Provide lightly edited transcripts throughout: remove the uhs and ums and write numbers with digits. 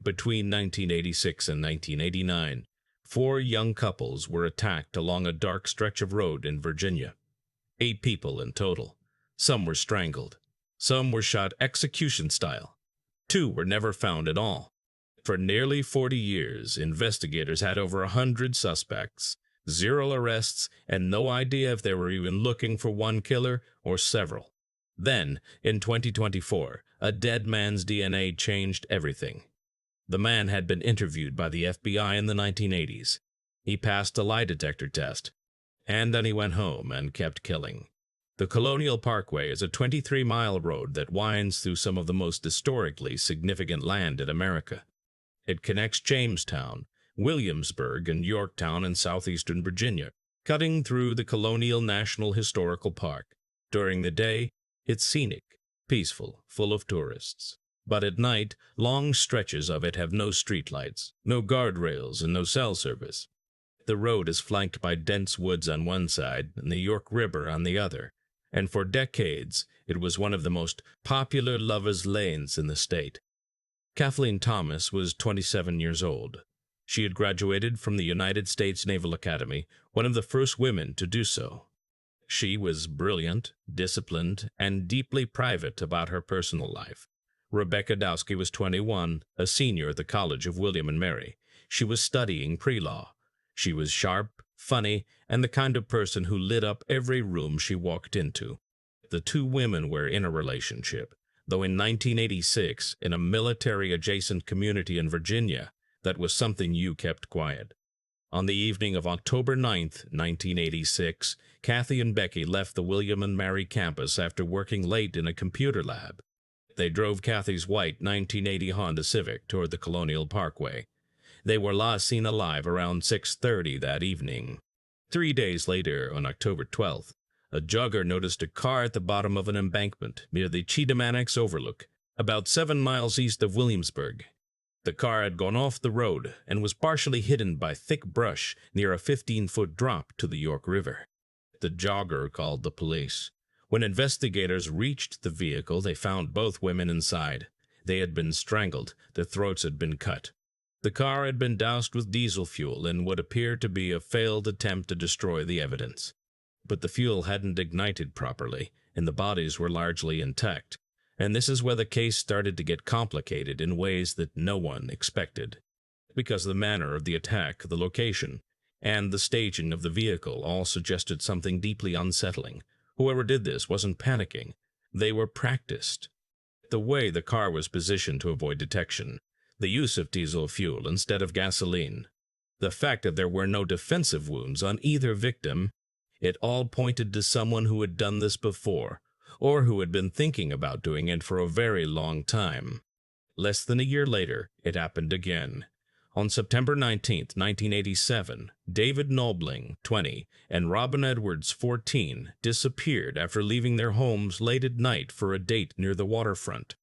Between 1986 and 1989, 4 young couples were attacked along a dark stretch of road in Virginia. 8 people in total. Some were strangled. Some were shot execution style. 2 were never found at all. For nearly 40 years, investigators had over 100 suspects, 0 arrests, and no idea if they were even looking for one killer or several. Then, in 2024, a dead man's DNA changed everything. The man had been interviewed by the FBI in the 1980s. He passed a lie detector test. And then he went home and kept killing. The Colonial Parkway is a 23-mile road that winds through some of the most historically significant land in America. It connects Jamestown, Williamsburg, and Yorktown in southeastern Virginia, cutting through the Colonial National Historical Park. During the day, it's scenic, peaceful, full of tourists. But at night, long stretches of it have no streetlights, no guardrails, and no cell service. The road is flanked by dense woods on one side and the York River on the other, and for decades it was one of the most popular lovers' lanes in the state. Kathleen Thomas was 27 years old. She had graduated from the United States Naval Academy, one of the first women to do so. She was brilliant, disciplined, and deeply private about her personal life. Rebecca Dowski was 21, a senior at the College of William and Mary. She was studying pre-law. She was sharp, funny, and the kind of person who lit up every room she walked into. The 2 women were in a relationship, though in 1986, in a military-adjacent community in Virginia, that was something you kept quiet. On the evening of October 9th, 1986, Kathy and Becky left the William and Mary campus after working late in a computer lab. They drove Kathy's white 1980 Honda Civic toward the Colonial Parkway. They were last seen alive around 6:30 that evening. 3 days later, on October 12th, a jogger noticed a car at the bottom of an embankment near the Cheatham Annex Overlook, about 7 miles east of Williamsburg. The car had gone off the road and was partially hidden by thick brush near a 15-foot drop to the York River. The jogger called the police. When investigators reached the vehicle, they found both women inside. They had been strangled. Their throats had been cut. The car had been doused with diesel fuel in what appeared to be a failed attempt to destroy the evidence. But the fuel hadn't ignited properly, and the bodies were largely intact. And this is where the case started to get complicated in ways that no one expected. Because the manner of the attack, the location, and the staging of the vehicle all suggested something deeply unsettling. Whoever did this wasn't panicking. They were practiced. The way the car was positioned to avoid detection, the use of diesel fuel instead of gasoline, the fact that there were no defensive wounds on either victim, it all pointed to someone who had done this before, or who had been thinking about doing it for a very long time. Less than a year later, it happened again. On September 19, 1987, David Knobling, 20, and Robin Edwards, 14, disappeared after leaving their homes late at night for a date near the waterfront.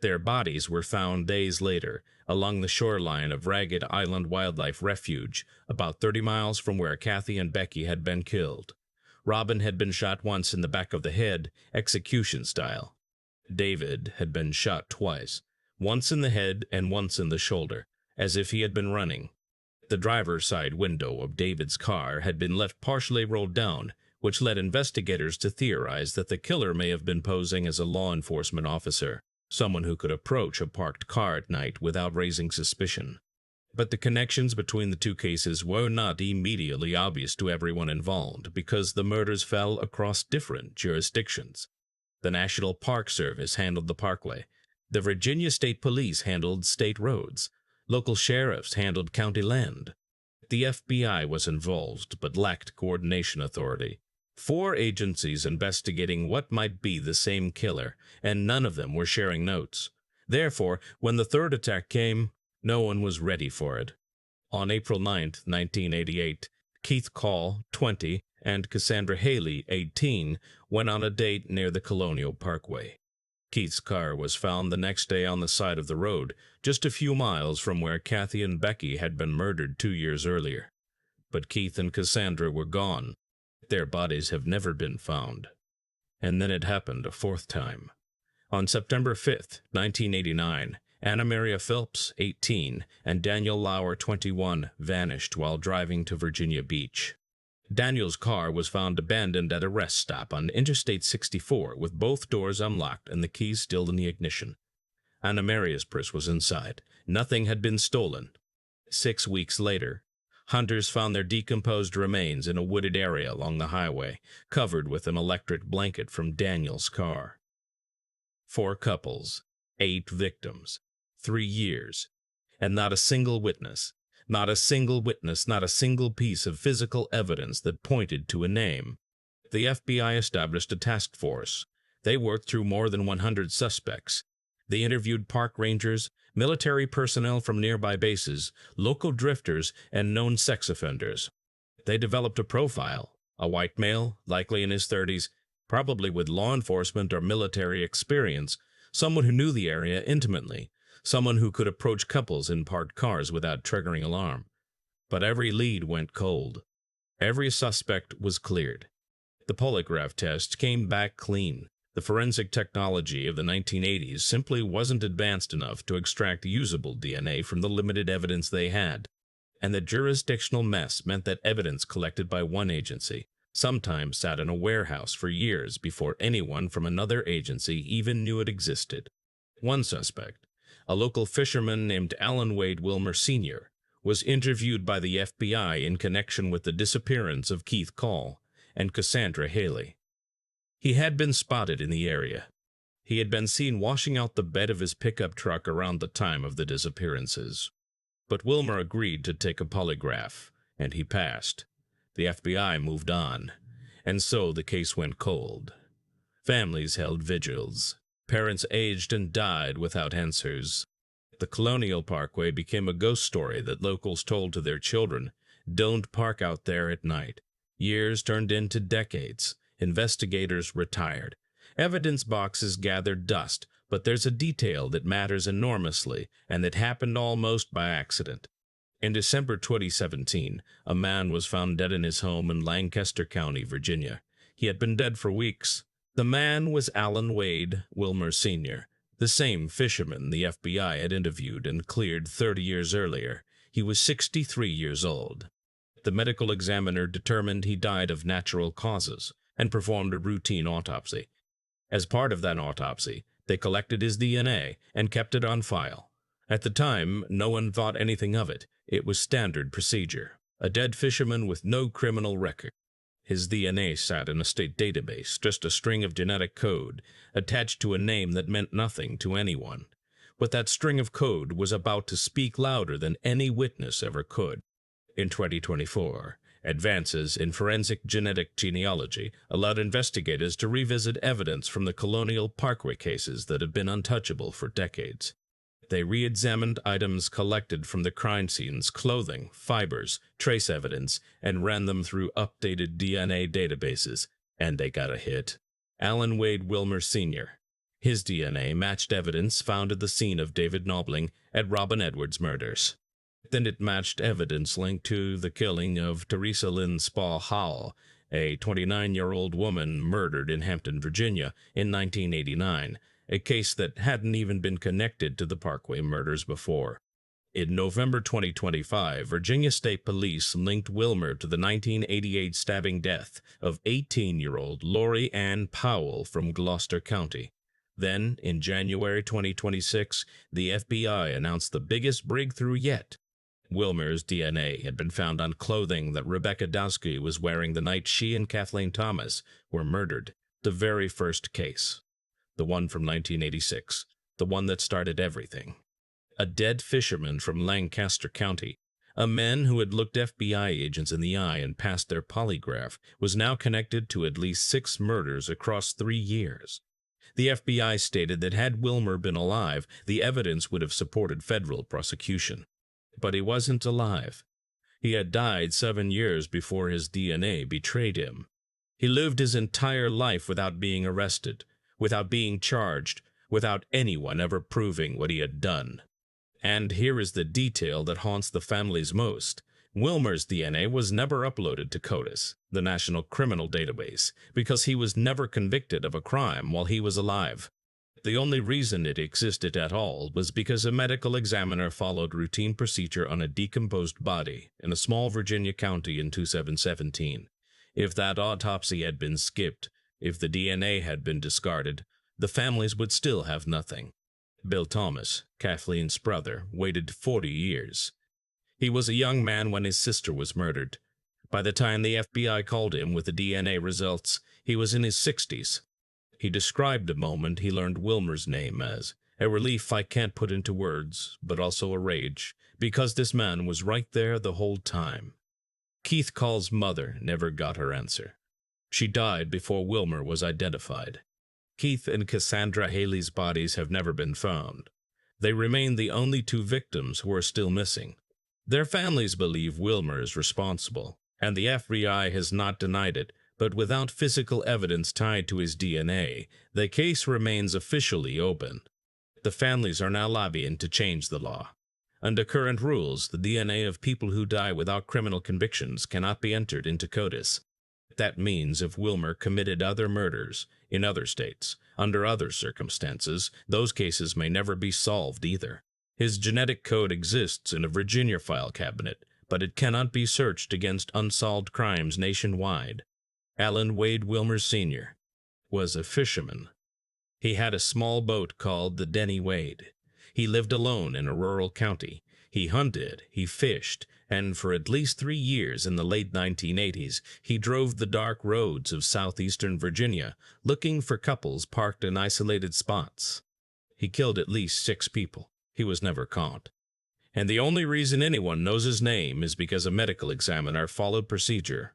Their bodies were found days later along the shoreline of Ragged Island Wildlife Refuge, about 30 miles from where Kathy and Becky had been killed. Robin had been shot once in the back of the head, execution style. David had been shot twice, once in the head and once in the shoulder, as if he had been running. The driver's side window of David's car had been left partially rolled down, which led investigators to theorize that the killer may have been posing as a law enforcement officer, someone who could approach a parked car at night without raising suspicion. But the connections between the 2 cases were not immediately obvious to everyone involved because the murders fell across different jurisdictions. The National Park Service handled the Parkway. The Virginia State Police handled state roads. Local sheriffs handled county land. The FBI was involved but lacked coordination authority. 4 agencies investigating what might be the same killer, and none of them were sharing notes. Therefore, when the 3rd attack came, no one was ready for it. On April 9, 1988, Keith Call, 20, and Cassandra Hailey, 18, went on a date near the Colonial Parkway. Keith's car was found the next day on the side of the road, just a few miles from where Kathy and Becky had been murdered 2 years earlier. But Keith and Cassandra were gone. Their bodies have never been found. And then it happened a 4th time. On September 5, 1989, Annamaria Phelps, 18, and Daniel Lauer, 21, vanished while driving to Virginia Beach. Daniel's car was found abandoned at a rest stop on Interstate 64 with both doors unlocked and the keys still in the ignition. Annamaria's purse was inside. Nothing had been stolen. 6 weeks later, hunters found their decomposed remains in a wooded area along the highway, covered with an electric blanket from Daniel's car. 4 couples, 8 victims, 3 years, and not a single witness. Not a single witness, not a single piece of physical evidence that pointed to a name. The FBI established a task force. They worked through more than 100 suspects. They interviewed park rangers, military personnel from nearby bases, local drifters, and known sex offenders. They developed a profile, a white male, likely in his 30s, probably with law enforcement or military experience, someone who knew the area intimately, someone who could approach couples in parked cars without triggering alarm. But every lead went cold. Every suspect was cleared. The polygraph test came back clean. The forensic technology of the 1980s simply wasn't advanced enough to extract usable DNA from the limited evidence they had. And the jurisdictional mess meant that evidence collected by one agency sometimes sat in a warehouse for years before anyone from another agency even knew it existed. One suspect, a local fisherman named Alan Wade Wilmer Sr., was interviewed by the FBI in connection with the disappearance of Keith Call and Cassandra Hailey. He had been spotted in the area. He had been seen washing out the bed of his pickup truck around the time of the disappearances. But Wilmer agreed to take a polygraph, and he passed. The FBI moved on, and so the case went cold. Families held vigils. Parents aged and died without answers. The Colonial Parkway became a ghost story that locals told to their children. Don't park out there at night. Years turned into decades. Investigators retired. Evidence boxes gathered dust, but there's a detail that matters enormously, and that happened almost by accident. In December 2017, a man was found dead in his home in Lancaster County, Virginia. He had been dead for weeks. The man was Alan Wade Wilmer Sr., the same fisherman the FBI had interviewed and cleared 30 years earlier. He was 63 years old. The medical examiner determined he died of natural causes and performed a routine autopsy. As part of that autopsy, they collected his DNA and kept it on file. At the time, no one thought anything of it. It was standard procedure. A dead fisherman with no criminal record. His DNA sat in a state database, just a string of genetic code, attached to a name that meant nothing to anyone. But that string of code was about to speak louder than any witness ever could. In 2024, advances in forensic genetic genealogy allowed investigators to revisit evidence from the Colonial Parkway cases that have been untouchable for decades. They re-examined items collected from the crime scenes, clothing, fibers, trace evidence, and ran them through updated DNA databases, and they got a hit. Alan Wade Wilmer Sr. His DNA matched evidence found at the scene of David Knobling and Robin Edwards murders. Then it matched evidence linked to the killing of Teresa Lynn Spa Howell, a 29-year-old woman murdered in Hampton, Virginia in 1989, a case that hadn't even been connected to the Parkway murders before. In November 2025, Virginia State Police linked Wilmer to the 1988 stabbing death of 18-year-old Lori Ann Powell from Gloucester County. Then, in January 2026, the FBI announced the biggest breakthrough yet. Wilmer's DNA had been found on clothing that Rebecca Dowski was wearing the night she and Kathleen Thomas were murdered, the very first case. The one from 1986, the one that started everything. A dead fisherman from Lancaster County, a man who had looked FBI agents in the eye and passed their polygraph, was now connected to at least 6 murders across 3 years. The FBI stated that had Wilmer been alive, the evidence would have supported federal prosecution. But he wasn't alive. He had died 7 years before his DNA betrayed him. He lived his entire life without being arrested, without being charged, without anyone ever proving what he had done. And here is the detail that haunts the families most. Wilmer's DNA was never uploaded to CODIS, the National Criminal Database, because he was never convicted of a crime while he was alive. The only reason it existed at all was because a medical examiner followed routine procedure on a decomposed body in a small Virginia county in 2717. If that autopsy had been skipped, if the DNA had been discarded, the families would still have nothing. Bill Thomas, Kathleen's brother, waited 40 years. He was a young man when his sister was murdered. By the time the FBI called him with the DNA results, he was in his 60s. He described the moment he learned Wilmer's name as a relief I can't put into words, but also a rage, because this man was right there the whole time. Keith Call's mother never got her answer. She died before Wilmer was identified. Keith and Cassandra Hailey's bodies have never been found. They remain the only two victims who are still missing. Their families believe Wilmer is responsible, and the FBI has not denied it, but without physical evidence tied to his DNA, the case remains officially open. The families are now lobbying to change the law. Under current rules, the DNA of people who die without criminal convictions cannot be entered into CODIS. That means if Wilmer committed other murders in other states, under other circumstances, those cases may never be solved either. His genetic code exists in a Virginia file cabinet, but it cannot be searched against unsolved crimes nationwide. Alan Wade Wilmer Sr. was a fisherman. He had a small boat called the Denny Wade. He lived alone in a rural county. He hunted, he fished, and for at least 3 years in the late 1980s, he drove the dark roads of southeastern Virginia, looking for couples parked in isolated spots. He killed at least 6 people. He was never caught. And the only reason anyone knows his name is because a medical examiner followed procedure